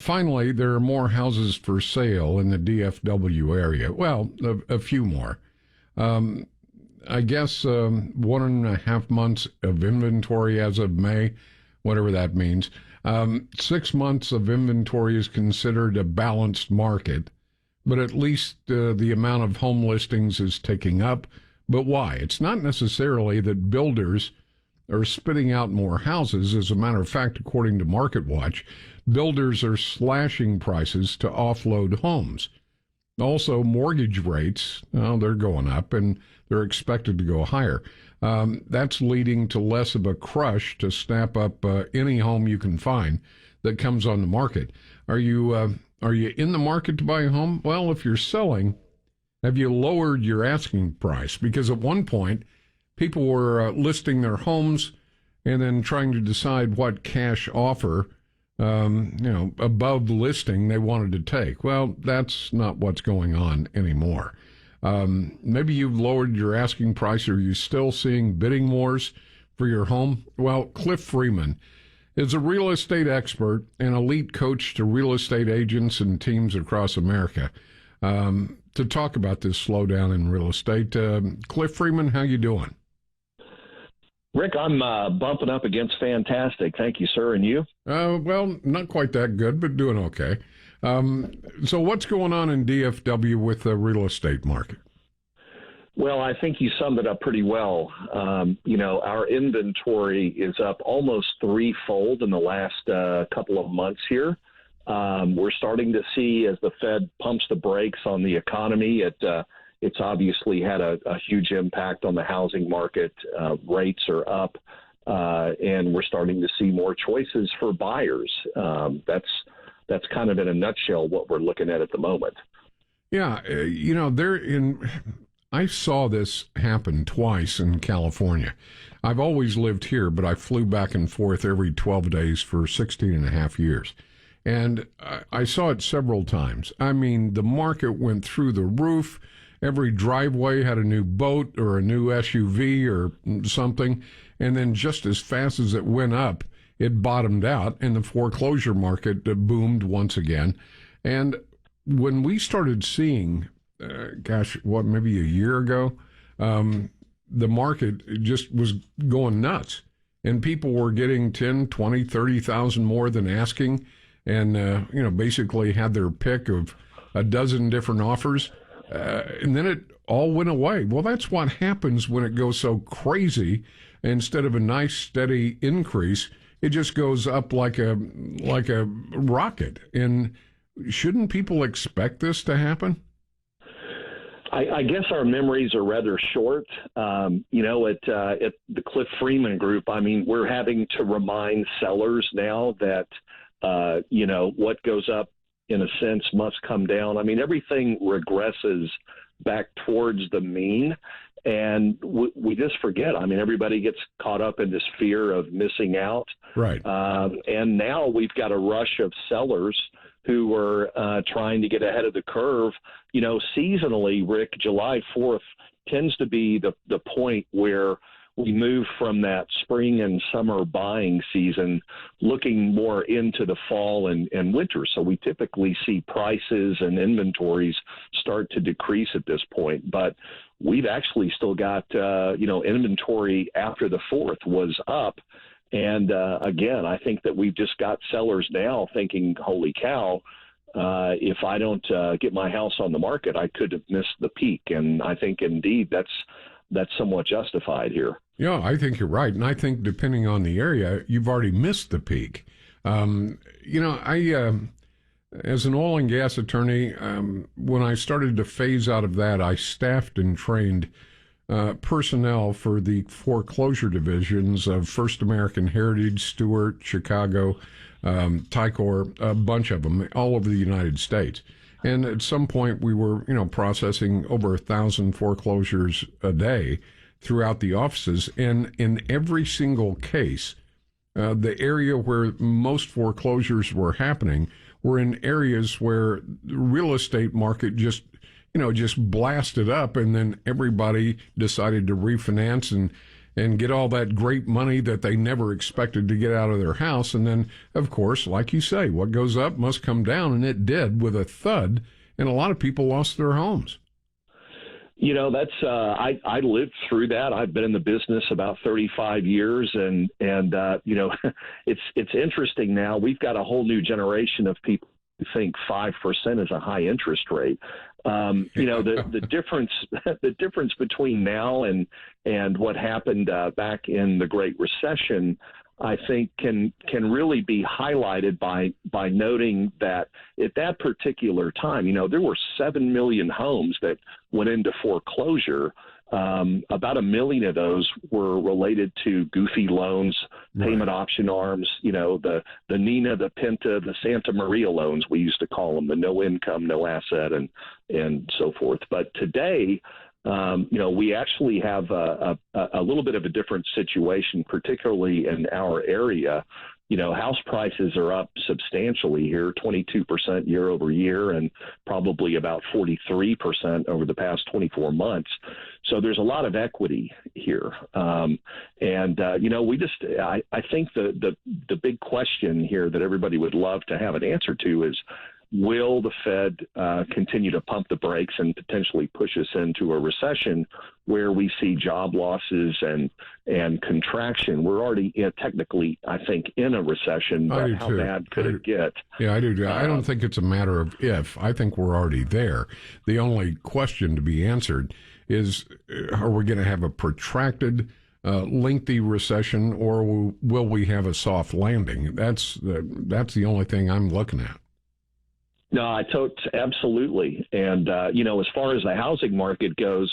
Finally, there are more houses for sale in the DFW area. Well, a few more. Um, I guess 1.5 months of inventory as of May, whatever that means. 6 months of inventory is considered a balanced market, but at least the amount of home listings is ticking up. But why? It's not necessarily that builders are spitting out more houses. As a matter of fact, according to MarketWatch, builders are slashing prices to offload homes. Also, mortgage rates, well, they're going up and they're expected to go higher. That's leading to less of a crush to snap up any home you can find that comes on the market. Are you in the market to buy a home? Well, if you're selling, have you lowered your asking price? Because at one point, people were listing their homes and then trying to decide what cash offer, above listing they wanted to take. Well, that's not what's going on anymore. Maybe you've lowered your asking price. Are you still seeing bidding wars for your home? Well, Cliff Freeman is a real estate expert and elite coach to real estate agents and teams across America. To talk about this slowdown in real estate, Cliff Freeman, how you doing? Rick, I'm bumping up against fantastic. Thank you, sir. And you? Well, not quite that good, but doing okay. So what's going on in DFW with the real estate market? Well, I think you summed it up pretty well. Our inventory is up almost threefold in the last couple of months here. We're starting to see, as the Fed pumps the brakes on the economy, it's obviously had a huge impact on the housing market. Rates are up, and we're starting to see more choices for buyers. That's kind of in a nutshell what we're looking at the moment. Yeah, I saw this happen twice in California. I've always lived here, but I flew back and forth every 12 days for 16 and a half years. And I saw it several times. I mean, the market went through the roof. Every driveway had a new boat or a new SUV or something. And then just as fast as it went up, it bottomed out and the foreclosure market boomed once again. And when we started seeing, maybe a year ago, the market just was going nuts. And people were getting 10, 20, 30,000 more than asking. And, basically had their pick of a dozen different offers. And then it all went away. Well, that's what happens when it goes so crazy. Instead of a nice, steady increase, it just goes up like a rocket. And shouldn't people expect this to happen? I guess our memories are rather short. At the Cliff Freeman Group, I mean, we're having to remind sellers now that, what goes up, in a sense, must come down. I mean, everything regresses back towards the mean, and we just forget. I mean, everybody gets caught up in this fear of missing out. Right. And now we've got a rush of sellers who are trying to get ahead of the curve. Seasonally, Rick, July 4th tends to be the point where we move from that spring and summer buying season looking more into the fall and winter. So we typically see prices and inventories start to decrease at this point. But we've actually still got, inventory after the 4th was up. And again, I think that we've just got sellers now thinking, holy cow, if I don't get my house on the market, I could have missed the peak. And I think indeed that's somewhat justified here. Yeah, I think you're right. And I think depending on the area, you've already missed the peak. As an oil and gas attorney, when I started to phase out of that, I staffed and trained personnel for the foreclosure divisions of First American Heritage, Stewart, Chicago, Ticor, a bunch of them all over the United States. And at some point we were, processing over 1,000 foreclosures a day throughout the offices. And in every single case, the area where most foreclosures were happening were in areas where the real estate market just blasted up, and then everybody decided to refinance and get all that great money that they never expected to get out of their house. And then, of course, like you say, what goes up must come down, and it did with a thud, and a lot of people lost their homes. That's I lived through that. I've been in the business about 35 years, and it's interesting now. We've got a whole new generation of people who think 5% is a high interest rate. The difference between now and what happened back in the Great Recession, I think can really be highlighted by noting that at that particular time, there were 7 million homes that went into foreclosure. About 1 million of those were related to goofy loans, payment option arms, the Nina, the Pinta, the Santa Maria loans, we used to call them, the no income, no asset, and so forth. But today, we actually have a little bit of a different situation, particularly in our area. House prices are up substantially here, 22% year over year, and probably about 43% over the past 24 months. So there's a lot of equity here. I think the big question here that everybody would love to have an answer to is, will the Fed continue to pump the brakes and potentially push us into a recession where we see job losses and contraction? We're already technically, I think, in a recession, but how bad could it get? Yeah, I do. I don't think it's a matter of if. I think we're already there. The only question to be answered is, are we going to have a protracted, lengthy recession, or will we have a soft landing? That's the only thing I'm looking at. No, absolutely. And, as far as the housing market goes,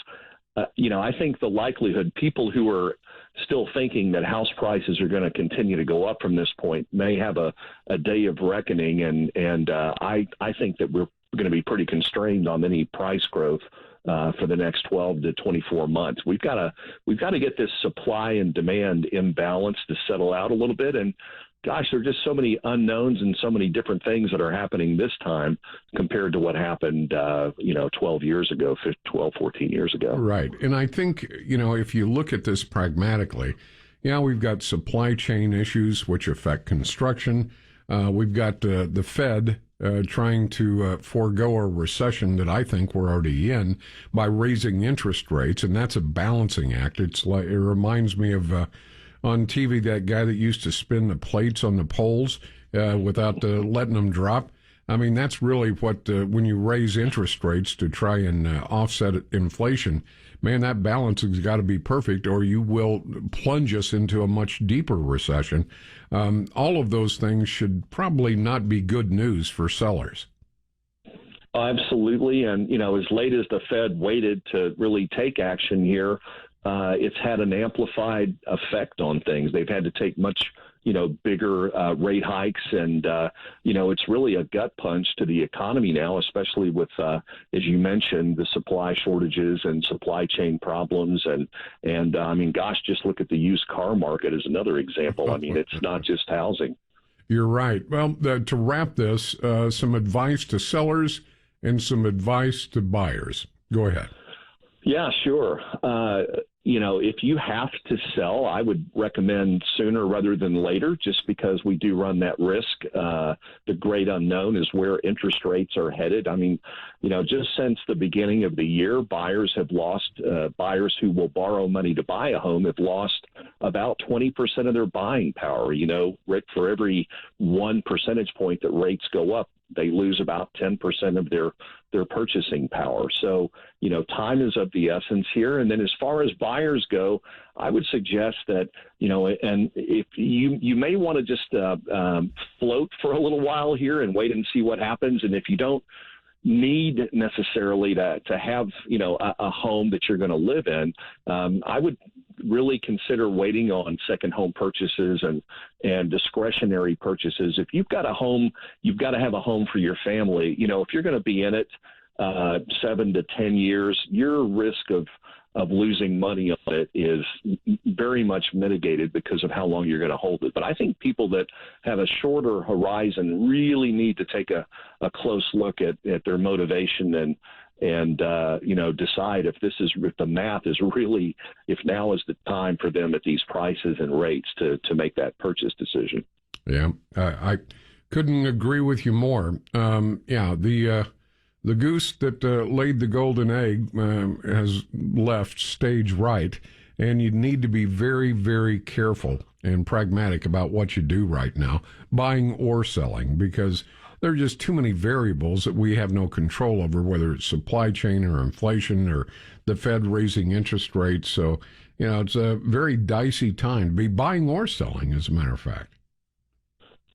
I think the likelihood people who are still thinking that house prices are going to continue to go up from this point may have a day of reckoning. And I think that we're going to be pretty constrained on any price growth for the next 12 to 24 months. We've got to get this supply and demand imbalance to settle out a little bit. And gosh, there are just so many unknowns and so many different things that are happening this time compared to what happened, 12 years ago, 14 years ago. Right. And I think, if you look at this pragmatically, we've got supply chain issues which affect construction. We've got the Fed trying to forego a recession that I think we're already in by raising interest rates, and that's a balancing act. It reminds me of on TV, that guy that used to spin the plates on the poles without letting them drop. I mean, that's really what, when you raise interest rates to try and offset inflation, man, that balance has got to be perfect, or you will plunge us into a much deeper recession. All of those things should probably not be good news for sellers. Absolutely. And, as late as the Fed waited to really take action here, it's had an amplified effect on things. They've had to take much, bigger rate hikes, and it's really a gut punch to the economy now, especially with, as you mentioned, the supply shortages and supply chain problems, and I mean, gosh, just look at the used car market as another example. I mean, it's not just housing. You're right. Well, to wrap this, some advice to sellers and some advice to buyers. Go ahead. Yeah, sure. If you have to sell, I would recommend sooner rather than later, just because we do run that risk. The great unknown is where interest rates are headed. I mean, just since the beginning of the year, buyers who will borrow money to buy a home have lost about 20% of their buying power. Rick, for every 1 percentage point that rates go up, they lose about 10% of their purchasing power. So, time is of the essence here. And then as far as buyers go, I would suggest that, and if you may want to just float for a little while here and wait and see what happens. And if you don't need necessarily to have, a home that you're going to live in, I would really consider waiting on second home purchases and discretionary purchases. If you've got a home, you've got to have a home for your family. If you're going to be in it 7 to 10 years, your risk of losing money on it is very much mitigated because of how long you're going to hold it. But I think people that have a shorter horizon really need to take a close look at their motivation and decide if the math is really, if now is the time for them at these prices and rates to make that purchase decision. Yeah, I couldn't agree with you more. The goose that laid the golden egg has left stage right, and you need to be very, very careful and pragmatic about what you do right now, buying or selling, because there are just too many variables that we have no control over, whether it's supply chain or inflation or the Fed raising interest rates. So, it's a very dicey time to be buying or selling, as a matter of fact.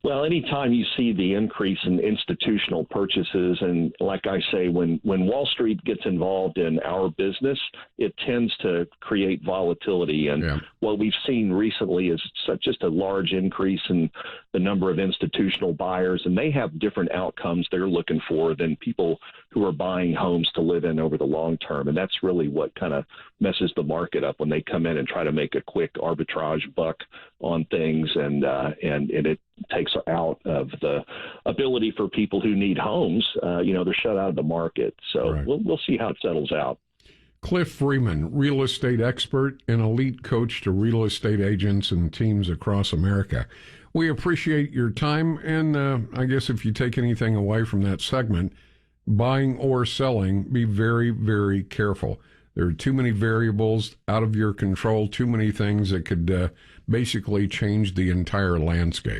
Well, anytime you see the increase in institutional purchases, and like I say, when Wall Street gets involved in our business, it tends to create volatility. And what we've seen recently is just a large increase in the number of institutional buyers, and they have different outcomes they're looking for than people who are buying homes to live in over the long term. And that's really what kind of messes the market up when they come in and try to make a quick arbitrage buck on things, and it takes out of the ability for people who need homes. They're shut out of the market. So right. We'll see how it settles out. Cliff Freeman, real estate expert and elite coach to real estate agents and teams across America. We appreciate your time, and I guess if you take anything away from that segment, buying or selling, be very, very careful. There are too many variables out of your control, too many things that could basically change the entire landscape.